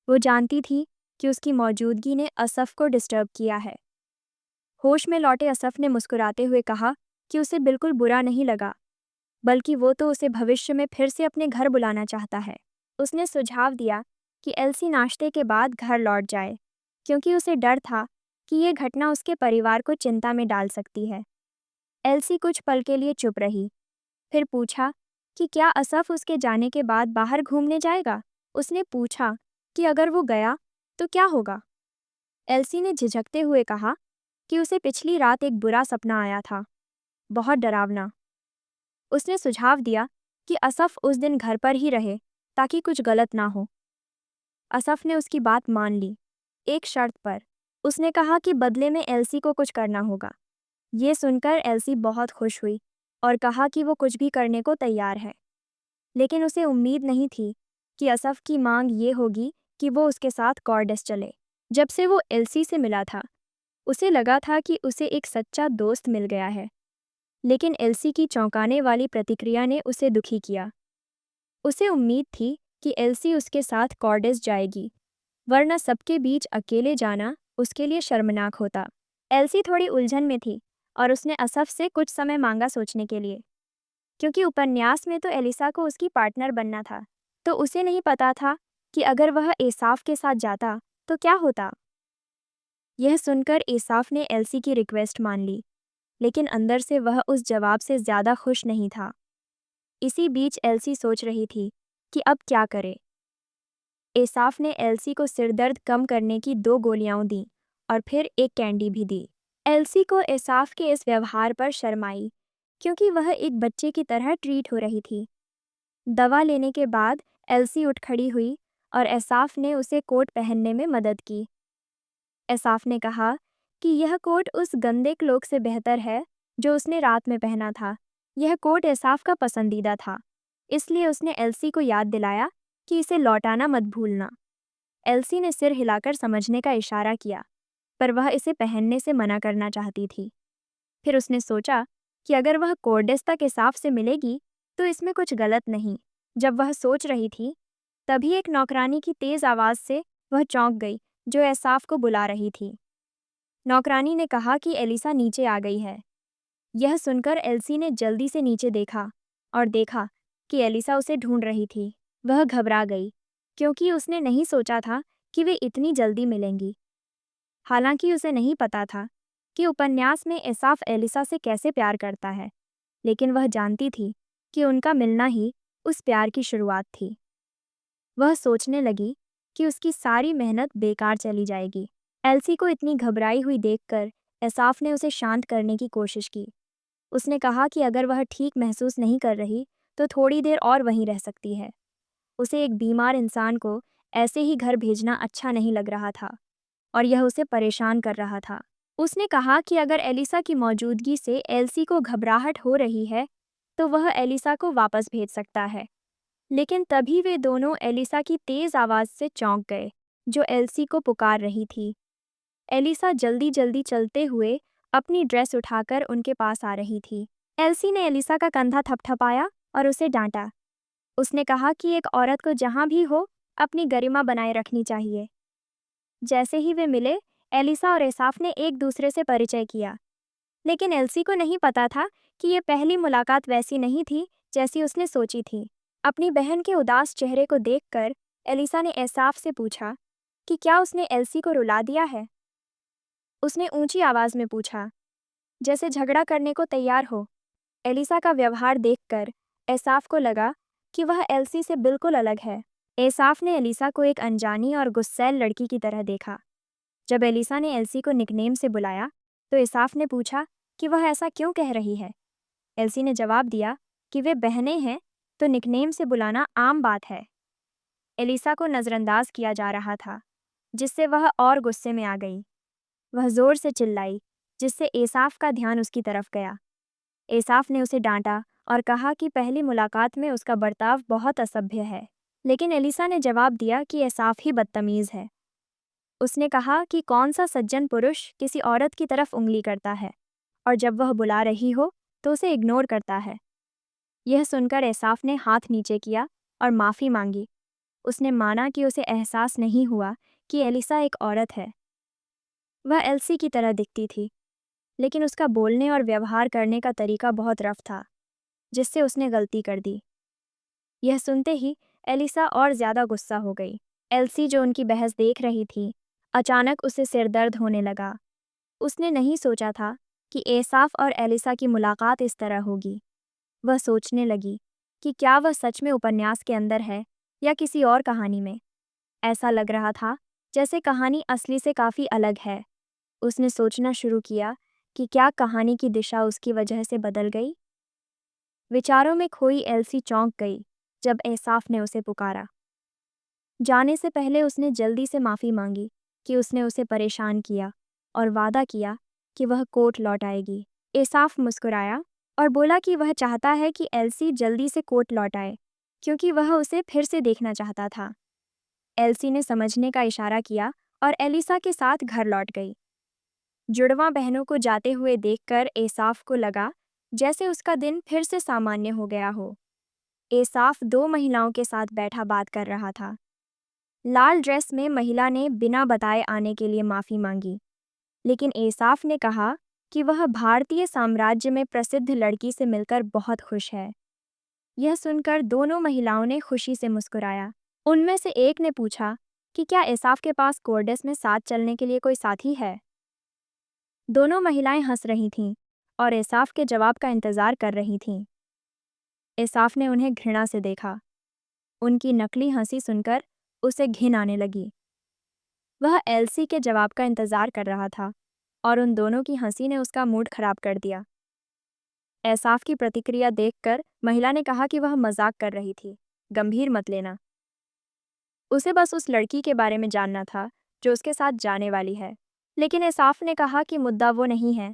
वो जानती थी कि उसकी मौजूदगी ने असफ को डिस्टर्ब किया है। होश में लौटे असफ ने मुस्कुराते हुए कहा कि उसे बिल्कुल बुरा नहीं लगा, बल्कि वो तो उसे भविष्य में फिर से अपने घर बुलाना चाहता है। उसने सुझाव दिया कि एल्सी नाश्ते के बाद घर लौट जाए, क्योंकि उसे डर था कि यह घटना उसके परिवार को चिंता में डाल सकती है। एल्सी कुछ पल के लिए चुप रही, फिर पूछा कि क्या असफ उसके जाने के बाद बाहर घूमने जाएगा। उसने पूछा कि अगर वो गया तो क्या होगा। एल्सी ने झिझकते हुए कहा कि उसे पिछली रात एक बुरा सपना आया था, बहुत डरावना। उसने सुझाव दिया कि असफ उस दिन घर पर ही रहे ताकि कुछ गलत ना हो। असफ ने उसकी बात मान ली, एक शर्त पर। उसने कहा कि बदले में एल्सी को कुछ करना होगा। ये सुनकर एल्सी बहुत खुश हुई और कहा कि वो कुछ भी करने को तैयार है। लेकिन उसे उम्मीद नहीं थी कि असफ की मांग ये होगी कि वो उसके साथ कॉर्डेस चले। जब से वो एल्सी से मिला था, उसे लगा था कि उसे एक सच्चा दोस्त मिल गया है। लेकिन एल्सी की चौंकाने वाली प्रतिक्रिया ने उसे दुखी किया। उसे उम्मीद थी कि एल्सी उसके साथ कॉर्डेस जाएगी, वरना सबके बीच अकेले जाना उसके लिए शर्मनाक होता। एल्सी थोड़ी उलझन में थी और उसने असफ से कुछ समय मांगा सोचने के लिए, क्योंकि उपन्यास में तो एलिसा को उसकी पार्टनर बनना था, तो उसे नहीं पता था कि अगर वह एसाफ के साथ जाता तो क्या होता। यह सुनकर एसाफ ने एल्सी की रिक्वेस्ट मान ली, लेकिन अंदर से वह उस जवाब से ज़्यादा खुश नहीं था। इसी बीच एल्सी सोच रही थी कि अब क्या करे। एसाफ ने एल्सी को सिरदर्द कम करने की 2 गोलियां दी और फिर एक कैंडी भी दी। एल्सी को एसाफ के इस व्यवहार पर शर्म आई, क्योंकि वह एक बच्चे की तरह ट्रीट हो रही थी। दवा लेने के बाद एल्सी उठ खड़ी हुई और एसाफ ने उसे कोट पहनने में मदद की। एसाफ ने कहा कि यह कोट उस गंदे क्लोक से बेहतर है जो उसने रात में पहना था। यह कोट एसाफ का पसंदीदा था, इसलिए उसने एल्सी को याद दिलाया कि इसे लौटाना मत भूलना। एल्सी ने सिर हिलाकर समझने का इशारा किया, पर वह इसे पहनने से मना करना चाहती थी। फिर उसने सोचा कि अगर वह कोर्डेस तक एसाफ से मिलेगी तो इसमें कुछ गलत नहीं। जब वह सोच रही थी, तभी एक नौकरानी की तेज आवाज़ से वह चौंक गई, जो एसाफ को बुला रही थी। नौकरानी ने कहा कि एलिसा नीचे आ गई है। यह सुनकर एल्सी ने जल्दी से नीचे देखा और देखा कि एलिसा उसे ढूंढ रही थी। वह घबरा गई, क्योंकि उसने नहीं सोचा था कि वे इतनी जल्दी मिलेंगी। हालांकि उसे नहीं पता था कि उपन्यास में एसाफ एलिसा से कैसे प्यार करता है, लेकिन वह जानती थी कि उनका मिलना ही उस प्यार की शुरुआत थी। वह सोचने लगी कि उसकी सारी मेहनत बेकार चली जाएगी। एल्सी को इतनी घबराई हुई देखकर एसाफ ने उसे शांत करने की कोशिश की। उसने कहा कि अगर वह ठीक महसूस नहीं कर रही तो थोड़ी देर और वहीं रह सकती है। उसे एक बीमार इंसान को ऐसे ही घर भेजना अच्छा नहीं लग रहा था और यह उसे परेशान कर रहा था। उसने कहा कि अगर एलिसा की मौजूदगी से एल्सी को घबराहट हो रही है तो वह एलिसा को वापस भेज सकता है। लेकिन तभी वे दोनों एलिसा की तेज आवाज़ से चौंक गए, जो एल्सी को पुकार रही थी। एलिसा जल्दी जल्दी चलते हुए अपनी ड्रेस उठाकर उनके पास आ रही थी। एल्सी ने एलिसा का कंधा थपथपाया और उसे डांटा। उसने कहा कि एक औरत को जहाँ भी हो अपनी गरिमा बनाए रखनी चाहिए। जैसे ही वे मिले, एलिसा और एसाफ ने एक दूसरे से परिचय किया, लेकिन एल्सी को नहीं पता था कि ये पहली मुलाकात वैसी नहीं थी जैसी उसने सोची थी। अपनी बहन के उदास चेहरे को देखकर एलिसा ने एसाफ से पूछा कि क्या उसने एल्सी को रुला दिया है। उसने ऊंची आवाज़ में पूछा, जैसे झगड़ा करने को तैयार हो। एलिसा का व्यवहार देखकर एसाफ को लगा कि वह एल्सी से बिल्कुल अलग है। एसाफ ने एलिसा को एक अनजानी और गुस्सैल लड़की की तरह देखा। जब एलिसा ने एल्सी को निकनेम से बुलाया तो एसाफ ने पूछा कि वह ऐसा क्यों कह रही है। एल्सी ने जवाब दिया कि वे बहनें हैं तो निकनेम से बुलाना आम बात है। एलिसा को नज़रअंदाज किया जा रहा था, जिससे वह और गुस्से में आ गई। वह जोर से चिल्लाई, जिससे एसाफ का ध्यान उसकी तरफ गया। एसाफ ने उसे डांटा और कहा कि पहली मुलाकात में उसका बर्ताव बहुत असभ्य है। लेकिन एलिसा ने जवाब दिया कि एसाफ ही बदतमीज है। उसने कहा कि कौन सा सज्जन पुरुष किसी औरत की तरफ उंगली करता है और जब वह बुला रही हो तो उसे इग्नोर करता है। यह सुनकर एसाफ ने हाथ नीचे किया और माफ़ी मांगी। उसने माना कि उसे एहसास नहीं हुआ कि एलिसा एक औरत है। वह एल्सी की तरह दिखती थी, लेकिन उसका बोलने और व्यवहार करने का तरीका बहुत रफ था, जिससे उसने गलती कर दी। यह सुनते ही एलिसा और ज़्यादा गुस्सा हो गई। एल्सी जो उनकी बहस देख रही थी, अचानक उसे सिर दर्द होने लगा। उसने नहीं सोचा था कि एसाफ और एलिसा की मुलाकात इस तरह होगी। वह सोचने लगी कि क्या वह सच में उपन्यास के अंदर है या किसी और कहानी में। ऐसा लग रहा था जैसे कहानी असली से काफ़ी अलग है। उसने सोचना शुरू किया कि क्या कहानी की दिशा उसकी वजह से बदल गई। विचारों में खोई एल्सी चौंक गई जब एसाफ ने उसे पुकारा। जाने से पहले उसने जल्दी से माफ़ी मांगी कि उसने उसे परेशान किया और वादा किया कि वह कोर्ट लौट आएगी। एसाफ मुस्कुराया और बोला कि वह चाहता है कि एल्सी जल्दी से कोर्ट लौट आए क्योंकि वह उसे फिर से देखना चाहता था। एल्सी ने समझने का इशारा किया और एलिसा के साथ घर लौट गई। जुड़वां बहनों को जाते हुए देखकर एसाफ को लगा जैसे उसका दिन फिर से सामान्य हो गया हो। एसाफ दो महिलाओं के साथ बैठा बात कर रहा था। लाल ड्रेस में महिला ने बिना बताए आने के लिए माफ़ी मांगी, लेकिन एसाफ ने कहा कि वह भारतीय साम्राज्य में प्रसिद्ध लड़की से मिलकर बहुत खुश है। यह सुनकर दोनों महिलाओं ने खुशी से मुस्कुराया। उनमें से एक ने पूछा कि क्या एसाफ के पास कोर्डेस में साथ चलने के लिए कोई साथी है। दोनों महिलाएं हंस रही थीं और एसाफ के जवाब का इंतजार कर रही थीं। एसाफ ने उन्हें घृणा से देखा। उनकी नकली हंसी सुनकर उसे घिन आने लगी। वह एल्सी के जवाब का इंतजार कर रहा था और उन दोनों की हंसी ने उसका मूड खराब कर दिया। एसाफ की प्रतिक्रिया देखकर महिला ने कहा कि वह मजाक कर रही थी, गंभीर मत लेना। उसे बस उस लड़की के बारे में जानना था जो उसके साथ जाने वाली है। लेकिन एसाफ ने कहा कि मुद्दा वो नहीं है,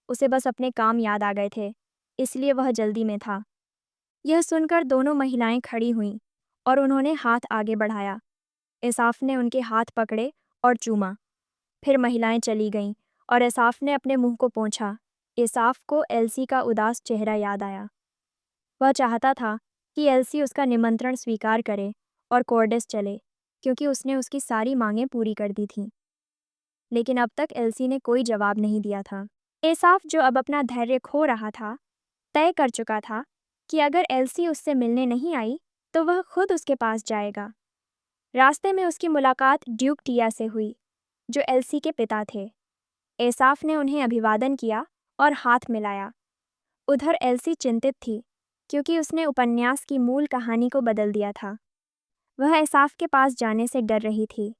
उसे बस अपने काम याद आ गए थे, इसलिए वह जल्दी में था। यह सुनकर दोनों महिलाएं खड़ी हुईं और उन्होंने हाथ आगे बढ़ाया। एसाफ ने उनके हाथ पकड़े और चूमा। फिर महिलाएं चली गईं और एसाफ ने अपने मुंह को पोंछा। एसाफ को एल्सी का उदास चेहरा याद आया। वह चाहता था कि एल्सी उसका निमंत्रण स्वीकार करे और कोर्डेस चले, क्योंकि उसने उसकी सारी मांगें पूरी कर दी थीं। लेकिन अब तक एल्सी ने कोई जवाब नहीं दिया था। एसाफ, जो अब अपना धैर्य खो रहा था, तय कर चुका था कि अगर एल्सी उससे मिलने नहीं आई तो वह खुद उसके पास जाएगा। रास्ते में उसकी मुलाकात ड्यूक टिया से हुई, जो एल्सी के पिता थे। एसाफ ने उन्हें अभिवादन किया और हाथ मिलाया। उधर एल्सी चिंतित थी, क्योंकि उसने उपन्यास की मूल कहानी को बदल दिया था। वह एसाफ के पास जाने से डर रही थी।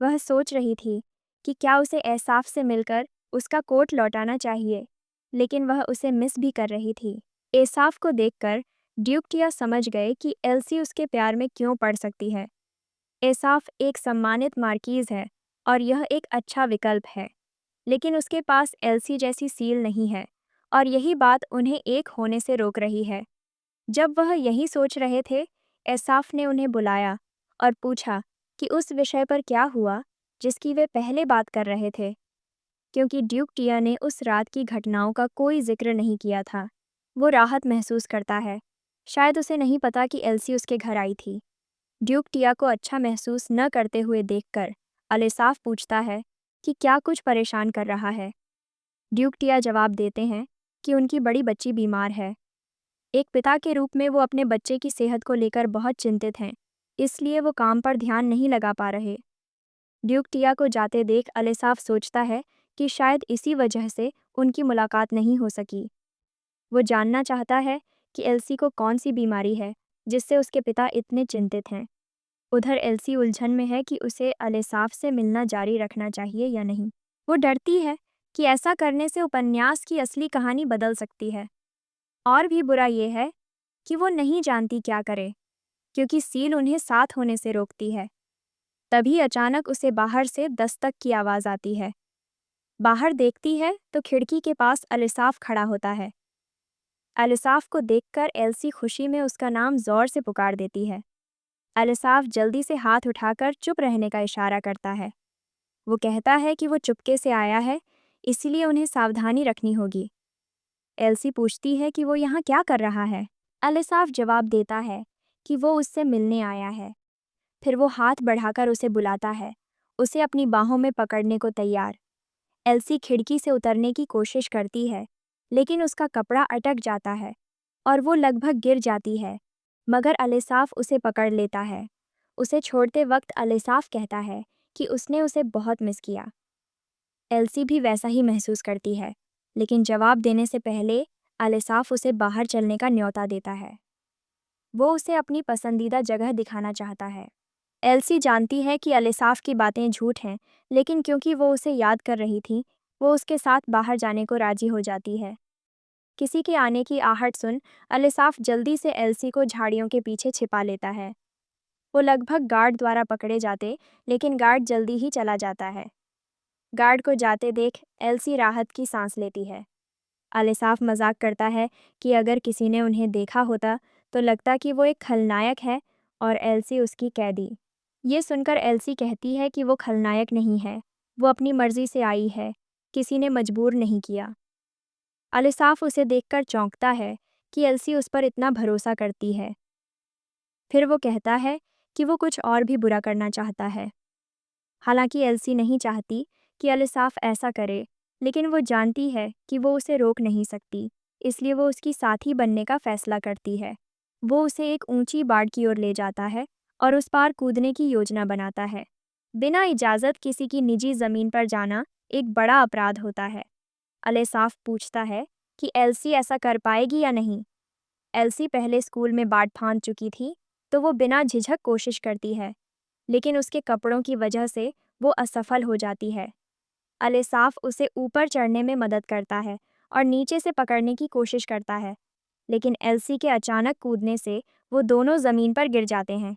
वह सोच रही थी कि क्या उसे एसाफ से मिलकर उसका कोट लौटाना चाहिए, लेकिन वह उसे मिस भी कर रही थी। एसाफ को देखकर ड्यूक टिया समझ गए कि एल्सी उसके प्यार में क्यों पड़ सकती है। एसाफ एक सम्मानित मार्कीज है और यह एक अच्छा विकल्प है, लेकिन उसके पास एल्सी जैसी सील नहीं है और यही बात उन्हें एक होने से रोक रही है। जब वह यही सोच रहे थे, एसाफ ने उन्हें बुलाया और पूछा कि उस विषय पर क्या हुआ जिसकी वे पहले बात कर रहे थे, क्योंकि ड्यूक टिया ने उस रात की घटनाओं का कोई जिक्र नहीं किया था। वो राहत महसूस करता है। शायद उसे नहीं पता कि एल्सी उसके घर आई थी। ड्यूक टिया को अच्छा महसूस न करते हुए देखकर अलेसाफ पूछता है कि क्या कुछ परेशान कर रहा है। ड्यूक टिया जवाब देते हैं कि उनकी बड़ी बच्ची बीमार है। एक पिता के रूप में वो अपने बच्चे की सेहत को लेकर बहुत चिंतित हैं, इसलिए वो काम पर ध्यान नहीं लगा पा रहे। ड्यूक टिया को जाते देख अलेसाफ सोचता है कि शायद इसी वजह से उनकी मुलाकात नहीं हो सकी। वो जानना चाहता है कि एल्सी को कौन सी बीमारी है जिससे उसके पिता इतने चिंतित हैं। उधर एल्सी उलझन में है कि उसे अलेसाफ से मिलना जारी रखना चाहिए या नहीं। वो डरती है कि ऐसा करने से उपन्यास की असली कहानी बदल सकती है। और भी बुरा ये है कि वो नहीं जानती क्या करे, क्योंकि सील उन्हें साथ होने से रोकती है। तभी अचानक उसे बाहर से दस्तक की आवाज़ आती है। बाहर देखती है तो खिड़की के पास अलिसाफ खड़ा होता है। अलिसाफ को देखकर एल्सी खुशी में उसका नाम जोर से पुकार देती है। अलिसाफ जल्दी से हाथ उठाकर चुप रहने का इशारा करता है। वो कहता है कि वो चुपके से आया है, इसीलिए उन्हें सावधानी रखनी होगी। एल्सी पूछती है कि वो यहाँ क्या कर रहा है। अलिसाफ जवाब देता है कि वो उससे मिलने आया है। फिर वो हाथ बढ़ाकर उसे बुलाता है, उसे अपनी बाहों में पकड़ने को तैयार। एल्सी खिड़की से उतरने की कोशिश करती है, लेकिन उसका कपड़ा अटक जाता है और वो लगभग गिर जाती है, मगर अलिसाफ उसे पकड़ लेता है। उसे छोड़ते वक्त अलिसाफ कहता है कि उसने उसे बहुत मिस किया। एल्सी भी वैसा ही महसूस करती है, लेकिन जवाब देने से पहले अलिसाफ उसे बाहर चलने का न्योता देता है। वो उसे अपनी पसंदीदा जगह दिखाना चाहता है। एल्सी जानती है कि अलिसाफ की बातें झूठ हैं, लेकिन क्योंकि वो उसे याद कर रही थी, वो उसके साथ बाहर जाने को राजी हो जाती है। किसी के आने की आहट सुन अलिसाफ जल्दी से एल्सी को झाड़ियों के पीछे छिपा लेता है। वो लगभग गार्ड द्वारा पकड़े जाते, लेकिन गार्ड जल्दी ही चला जाता है। गार्ड को जाते देख एल्सी राहत की सांस लेती है। अलिसाफ मजाक करता है कि अगर किसी ने उन्हें देखा होता तो लगता कि वो एक खलनायक है और एल्सी उसकी कैदी। ये सुनकर एल्सी कहती है कि वो खलनायक नहीं है, वो अपनी मर्जी से आई है, किसी ने मजबूर नहीं किया। अलिसाफ उसे देखकर चौंकता है कि एल्सी उस पर इतना भरोसा करती है। फिर वो कहता है कि वो कुछ और भी बुरा करना चाहता है। हालांकि एल्सी नहीं चाहती कि अलिसाफ ऐसा करे, लेकिन वो जानती है कि वो उसे रोक नहीं सकती, इसलिए वो उसकी साथी बनने का फैसला करती है। वो उसे एक ऊंची बाड़ की ओर ले जाता है और उस पार कूदने की योजना बनाता है। बिना इजाज़त किसी की निजी ज़मीन पर जाना एक बड़ा अपराध होता है। अलिसाफ पूछता है कि एल्सी ऐसा कर पाएगी या नहीं। एल्सी पहले स्कूल में बाड़ फांद चुकी थी, तो वो बिना झिझक कोशिश करती है, लेकिन उसके कपड़ों की वजह से वो असफल हो जाती है। अलिसाफ उसे ऊपर चढ़ने में मदद करता है और नीचे से पकड़ने की कोशिश करता है, लेकिन एल्सी के अचानक कूदने से वो दोनों ज़मीन पर गिर जाते हैं।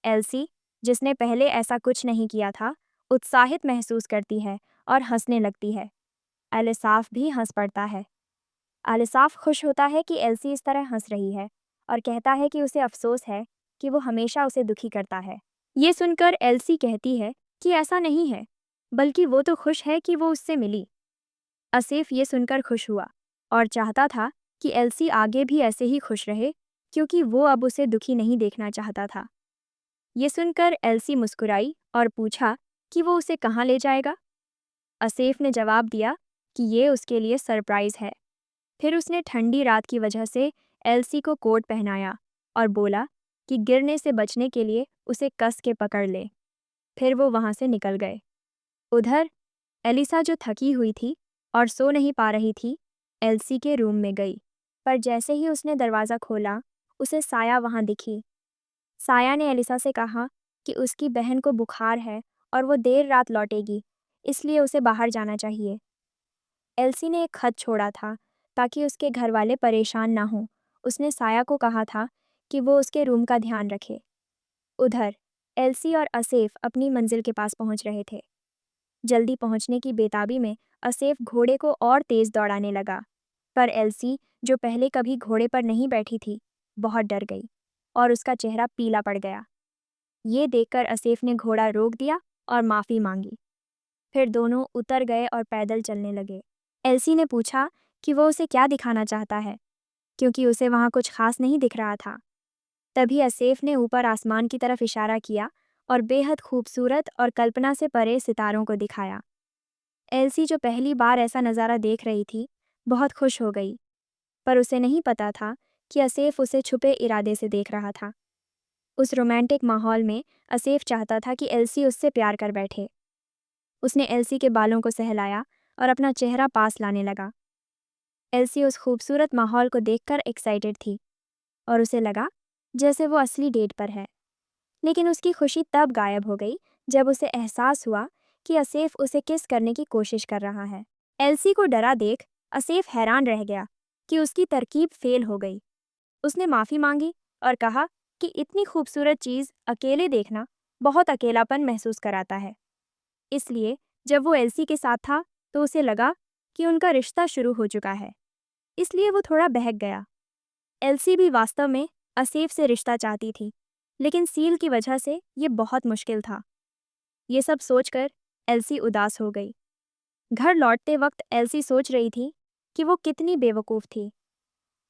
एल्सी, जिसने पहले ऐसा कुछ नहीं किया था, उत्साहित महसूस करती है और हंसने लगती है। अलिसाफ भी हंस पड़ता है। अलिसाफ खुश होता है कि एल्सी इस तरह हंस रही है और कहता है कि उसे अफसोस है कि वो हमेशा उसे दुखी करता है। ये सुनकर एल्सी कहती है कि ऐसा नहीं है, बल्कि वो तो खुश है कि वो उससे मिली। आसिफ ये सुनकर खुश हुआ और चाहता था कि एल्सी आगे भी ऐसे ही खुश रहे, क्योंकि वो अब उसे दुखी नहीं देखना चाहता था। ये सुनकर एल्सी मुस्कुराई और पूछा कि वो उसे कहाँ ले जाएगा। आसिफ ने जवाब दिया कि ये उसके लिए सरप्राइज है। फिर उसने ठंडी रात की वजह से एल्सी को कोट पहनाया और बोला कि गिरने से बचने के लिए उसे कस के पकड़ ले। फिर वो वहाँ से निकल गए। उधर एलिसा, जो थकी हुई थी और सो नहीं पा रही थी, एल्सी के रूम में गई। पर जैसे ही उसने दरवाज़ा खोला, उसे साया वहाँ दिखी। साया ने एलिसा से कहा कि उसकी बहन को बुखार है और वो देर रात लौटेगी, इसलिए उसे बाहर जाना चाहिए। एल्सी ने एक खत छोड़ा था ताकि उसके घर वाले परेशान ना हों। उसने साया को कहा था कि वो उसके रूम का ध्यान रखे। उधर एल्सी और असेफ अपनी मंजिल के पास पहुंच रहे थे। जल्दी पहुंचने की बेताबी में असेफ घोड़े को और तेज दौड़ाने लगा, पर एल्सी, जो पहले कभी घोड़े पर नहीं बैठी थी, बहुत डर गई और उसका चेहरा पीला पड़ गया। ये देखकर असेफ ने घोड़ा रोक दिया और माफ़ी मांगी। फिर दोनों उतर गए और पैदल चलने लगे। एल्सी ने पूछा कि वो उसे क्या दिखाना चाहता है, क्योंकि उसे वहाँ कुछ खास नहीं दिख रहा था। तभी असेफ ने ऊपर आसमान की तरफ इशारा किया और बेहद खूबसूरत और कल्पना से परे सितारों को दिखाया। एल्सी, जो पहली बार ऐसा नज़ारा देख रही थी, बहुत खुश हो गई, पर उसे नहीं पता था कि असेफ उसे छुपे इरादे से देख रहा था। उस रोमांटिक माहौल में असेफ चाहता था कि एल्सी उससे प्यार कर बैठे। उसने एल्सी के बालों को सहलाया और अपना चेहरा पास लाने लगा। एल्सी उस खूबसूरत माहौल को देखकर एक्साइटेड थी और उसे लगा जैसे वो असली डेट पर है। लेकिन उसकी खुशी तब गायब हो गई जब उसे एहसास हुआ कि असेफ उसे किस करने की कोशिश कर रहा है। एल्सी को डरा देख असेफ हैरान रह गया कि उसकी तरकीब फेल हो गई। उसने माफ़ी मांगी और कहा कि इतनी खूबसूरत चीज़ अकेले देखना बहुत अकेलापन महसूस कराता है। इसलिए जब वो एल्सी के साथ था तो उसे लगा कि उनका रिश्ता शुरू हो चुका है, इसलिए वो थोड़ा बहक गया। एल्सी भी वास्तव में असेफ से रिश्ता चाहती थी, लेकिन सील की वजह से ये बहुत मुश्किल था। ये सब सोचकर एल्सी उदास हो गई। घर लौटते वक्त एल्सी सोच रही थी कि वो कितनी बेवकूफ़ थी।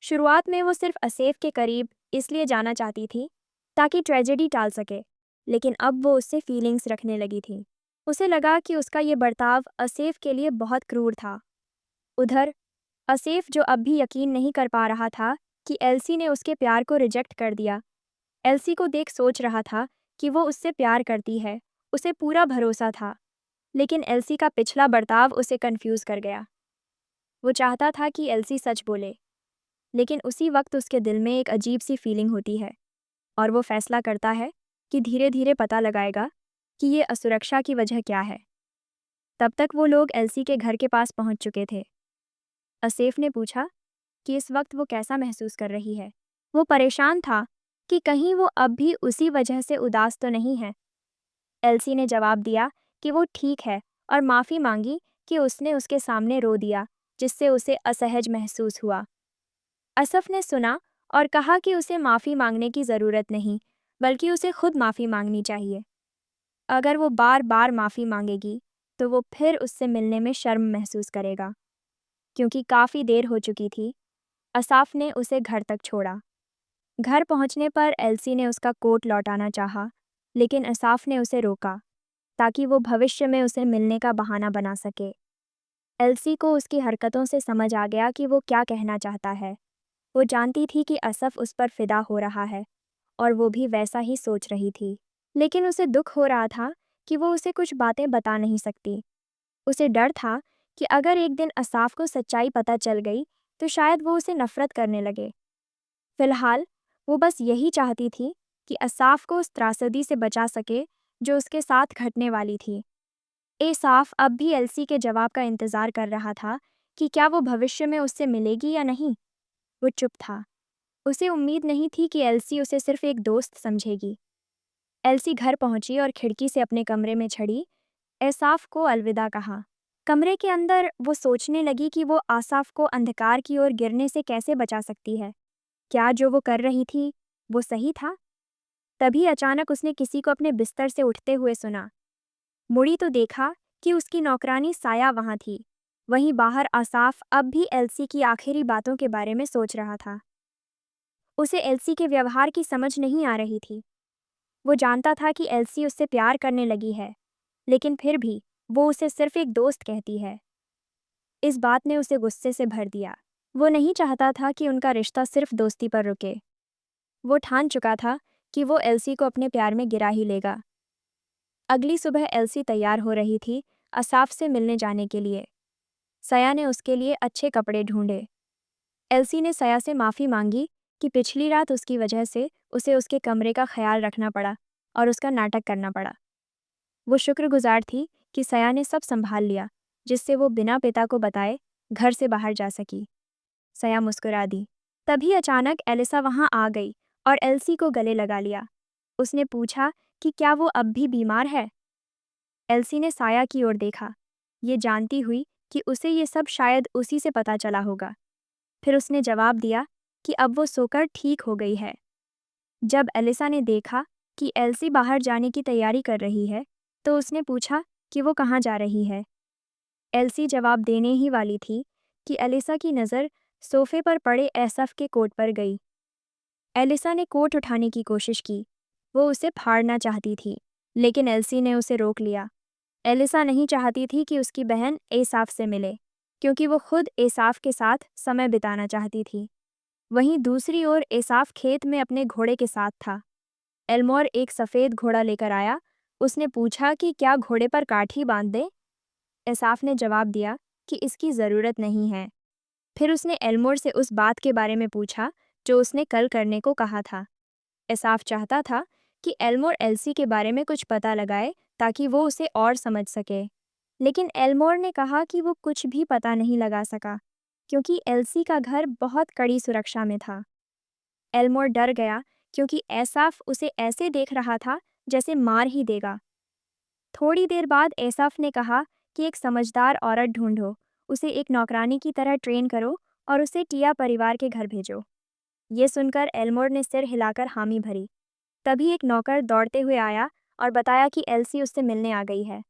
शुरुआत में वो सिर्फ असेफ के करीब इसलिए जाना चाहती थी ताकि ट्रेजेडी टाल सके, लेकिन अब वो उससे फीलिंग्स रखने लगी थी। उसे लगा कि उसका ये बर्ताव असेफ के लिए बहुत क्रूर था। उधर असेफ, जो अब भी यकीन नहीं कर पा रहा था कि एल्सी ने उसके प्यार को रिजेक्ट कर दिया, एल्सी को देख सोच रहा था कि वो उससे प्यार करती है, उसे पूरा भरोसा था। लेकिन एल्सी का पिछला बर्ताव उसे कंफ्यूज कर गया। वो चाहता था कि एल्सी सच बोले, लेकिन उसी वक्त उसके दिल में एक अजीब सी फीलिंग होती है और वो फैसला करता है कि धीरे धीरे पता लगाएगा कि ये असुरक्षा की वजह क्या है। तब तक वो लोग एल्सी के घर के पास पहुंच चुके थे। असेफ ने पूछा कि इस वक्त वो कैसा महसूस कर रही है। वो परेशान था कि कहीं वो अब भी उसी वजह से उदास तो नहीं है। एल्सी ने जवाब दिया कि वो ठीक है और माफ़ी मांगी कि उसने उसके सामने रो दिया, जिससे उसे असहज महसूस हुआ। असफ ने सुना और कहा कि उसे माफ़ी मांगने की ज़रूरत नहीं, बल्कि उसे खुद माफ़ी मांगनी चाहिए। अगर वो बार बार माफ़ी मांगेगी तो वो फिर उससे मिलने में शर्म महसूस करेगा। क्योंकि काफ़ी देर हो चुकी थी, असाफ ने उसे घर तक छोड़ा। घर पहुंचने पर एल्सी ने उसका कोट लौटाना चाहा, लेकिन असाफ ने उसे रोका ताकि वो भविष्य में उसे मिलने का बहाना बना सके। एल्सी को उसकी हरकतों से समझ आ गया कि वो क्या कहना चाहता है। वो जानती थी कि असफ उस पर फिदा हो रहा है और वो भी वैसा ही सोच रही थी। लेकिन उसे दुख हो रहा था कि वो उसे कुछ बातें बता नहीं सकती। उसे डर था कि अगर एक दिन असाफ को सच्चाई पता चल गई तो शायद वो उसे नफरत करने लगे। फिलहाल वो बस यही चाहती थी कि असाफ को उस त्रासदी से बचा सके जो उसके साथ घटने वाली थी। एसाफ अब भी एल्सी के जवाब का इंतज़ार कर रहा था कि क्या वो भविष्य में उससे मिलेगी या नहीं। वो चुप था। उसे उम्मीद नहीं थी कि एल्सी उसे सिर्फ एक दोस्त समझेगी। एल्सी घर पहुंची और खिड़की से अपने कमरे में चढ़ी एसाफ को अलविदा कहा। कमरे के अंदर वो सोचने लगी कि वो आसाफ को अंधकार की ओर गिरने से कैसे बचा सकती है। क्या जो वो कर रही थी वो सही था? तभी अचानक उसने किसी को अपने बिस्तर से उठते हुए सुना। मुड़ी तो देखा कि उसकी नौकरानी साया वहां थी। वहीं बाहर आसाफ अब भी एल्सी की आखिरी बातों के बारे में सोच रहा था। उसे एल्सी के व्यवहार की समझ नहीं आ रही थी। वो जानता था कि एल्सी उससे प्यार करने लगी है, लेकिन फिर भी वो उसे सिर्फ एक दोस्त कहती है। इस बात ने उसे गुस्से से भर दिया। वो नहीं चाहता था कि उनका रिश्ता सिर्फ दोस्ती पर रुके। वो ठान चुका था कि वो एल्सी को अपने प्यार में गिरा ही लेगा। अगली सुबह एल्सी तैयार हो रही थी असाफ से मिलने जाने के लिए। सया ने उसके लिए अच्छे कपड़े ढूंढे। एल्सी ने सया से माफ़ी मांगी कि पिछली रात उसकी वजह से उसे उसके कमरे का ख्याल रखना पड़ा और उसका नाटक करना पड़ा। वो शुक्रगुजार थी कि सया ने सब संभाल लिया, जिससे वो बिना पिता को बताए घर से बाहर जा सकी। सया मुस्कुरा दी। तभी अचानक एलिसा वहां आ गई और एल्सी को गले लगा लिया। उसने पूछा कि क्या वो अब भी बीमार है। एल्सी ने साया की ओर देखा, ये जानती हुई कि उसे ये सब शायद उसी से पता चला होगा। फिर उसने जवाब दिया कि अब वो सोकर ठीक हो गई है। जब एलिसा ने देखा कि एल्सी बाहर जाने की तैयारी कर रही है, तो उसने पूछा कि वो कहाँ जा रही है। एल्सी जवाब देने ही वाली थी कि एलिसा की नज़र सोफे पर पड़े एसफ के कोट पर गई। एलिसा ने कोट उठाने की कोशिश की। वो उसे फाड़ना चाहती थी, लेकिन एल्सी ने उसे रोक लिया। एलिसा नहीं चाहती थी कि उसकी बहन एसाफ से मिले, क्योंकि वो खुद एसाफ के साथ समय बिताना चाहती थी। वहीं दूसरी ओर एसाफ खेत में अपने घोड़े के साथ था। एल्मोर एक सफ़ेद घोड़ा लेकर आया। उसने पूछा कि क्या घोड़े पर काठी बांध दें। एसाफ ने जवाब दिया कि इसकी ज़रूरत नहीं है। फिर उसने एल्मोर से उस बात के बारे में पूछा जो उसने कल करने को कहा था। एसाफ चाहता था कि एल्मोर एल्सी के बारे में कुछ पता लगाए ताकि वो उसे और समझ सके। लेकिन एल्मोर ने कहा कि वो कुछ भी पता नहीं लगा सका, क्योंकि एल्सी का घर बहुत कड़ी सुरक्षा में था। एल्मोर डर गया क्योंकि एसाफ उसे ऐसे देख रहा था जैसे मार ही देगा। थोड़ी देर बाद एसाफ ने कहा कि एक समझदार औरत ढूंढो, उसे एक नौकरानी की तरह ट्रेन करो और उसे टिया परिवार के घर भेजो। ये सुनकर एल्मोर ने सिर हिलाकर हामी भरी। तभी एक नौकर दौड़ते हुए आया और बताया कि एल्सी उससे मिलने आ गई है।